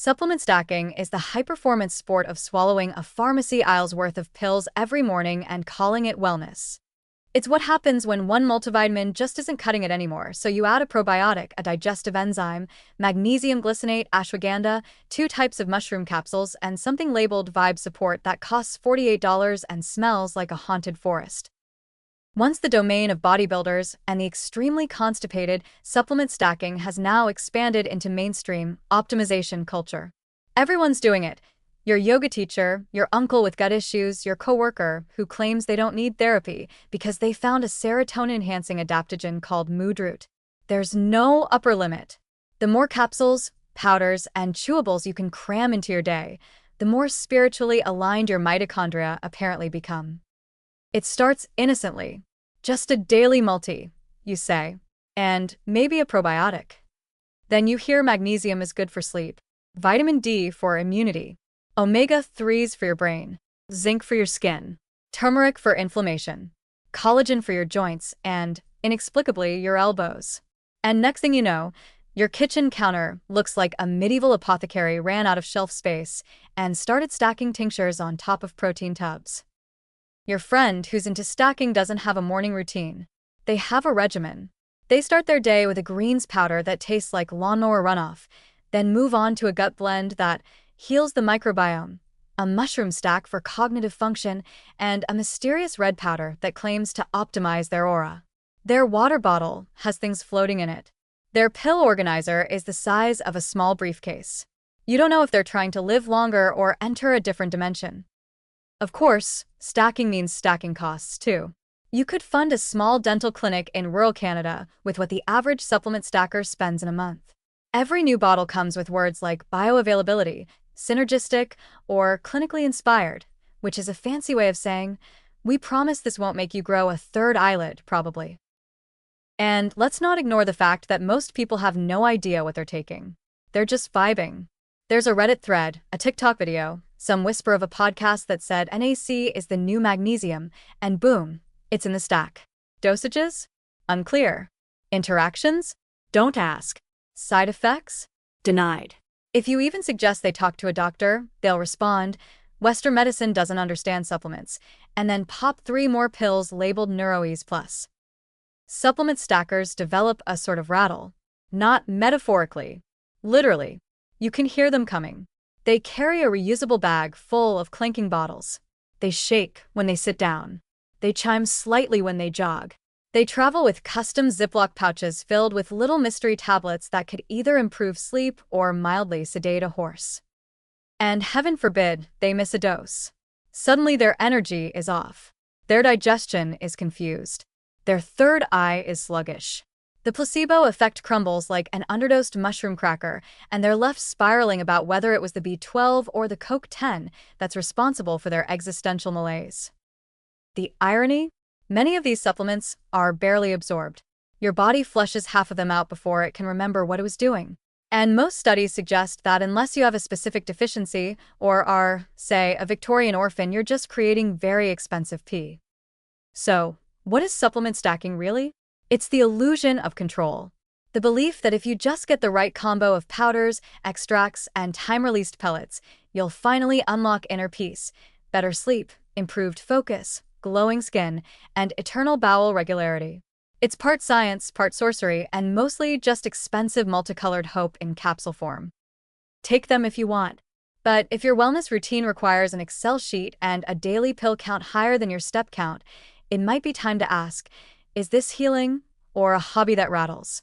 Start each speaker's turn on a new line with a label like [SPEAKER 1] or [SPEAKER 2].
[SPEAKER 1] Supplement stacking is the high-performance sport of swallowing a pharmacy aisle's worth of pills every morning and calling it wellness. It's what happens when one multivitamin just isn't cutting it anymore, so you add a probiotic, a digestive enzyme, magnesium glycinate, ashwagandha, two types of mushroom capsules, and something labeled Vibe Support that costs $48 and smells like a haunted forest. Once the domain of bodybuilders and the extremely constipated, supplement stacking has now expanded into mainstream optimization culture. Everyone's doing it. Your yoga teacher, your uncle with gut issues, your coworker who claims they don't need therapy because they found a serotonin-enhancing adaptogen called mood root. There's no upper limit. The more capsules, powders, and chewables you can cram into your day, the more spiritually aligned your mitochondria apparently become. It starts innocently. Just a daily multi, you say, and maybe a probiotic. Then you hear magnesium is good for sleep, vitamin D for immunity, omega-3s for your brain, zinc for your skin, turmeric for inflammation, collagen for your joints, and, inexplicably, your elbows. And next thing you know, your kitchen counter looks like a medieval apothecary ran out of shelf space and started stacking tinctures on top of protein tubs. Your friend who's into stacking doesn't have a morning routine. They have a regimen. They start their day with a greens powder that tastes like lawnmower runoff, then move on to a gut blend that heals the microbiome, a mushroom stack for cognitive function, and a mysterious red powder that claims to optimize their aura. Their water bottle has things floating in it. Their pill organizer is the size of a small briefcase. You don't know if they're trying to live longer or enter a different dimension. Of course, stacking means stacking costs, too. You could fund a small dental clinic in rural Canada with what the average supplement stacker spends in a month. Every new bottle comes with words like bioavailability, synergistic, or clinically inspired, which is a fancy way of saying, we promise this won't make you grow a third eyelid, probably. And let's not ignore the fact that most people have no idea what they're taking. They're just vibing. There's a Reddit thread, a TikTok video, some whisper of a podcast that said NAC is the new magnesium, and boom, it's in the stack. Dosages? Unclear. Interactions? Don't ask. Side effects? Denied. If you even suggest they talk to a doctor, they'll respond, Western medicine doesn't understand supplements, and then pop 3 more pills labeled NeuroEase Plus. Supplement stackers develop a sort of rattle. Not metaphorically. Literally. You can hear them coming. They carry a reusable bag full of clinking bottles. They shake when they sit down. They chime slightly when they jog. They travel with custom Ziploc pouches filled with little mystery tablets that could either improve sleep or mildly sedate a horse. And heaven forbid they miss a dose. Suddenly their energy is off. Their digestion is confused. Their third eye is sluggish. The placebo effect crumbles like an underdosed mushroom cracker, and they're left spiraling about whether it was the B12 or the Coke 10 that's responsible for their existential malaise. The irony? Many of these supplements are barely absorbed. Your body flushes half of them out before it can remember what it was doing. And most studies suggest that unless you have a specific deficiency or are, say, a Victorian orphan, you're just creating very expensive pee. So, what is supplement stacking really? It's the illusion of control. The belief that if you just get the right combo of powders, extracts, and time-released pellets, you'll finally unlock inner peace, better sleep, improved focus, glowing skin, and eternal bowel regularity. It's part science, part sorcery, and mostly just expensive multicolored hope in capsule form. Take them if you want. But if your wellness routine requires an Excel sheet and a daily pill count higher than your step count, it might be time to ask, is this healing or a hobby that rattles?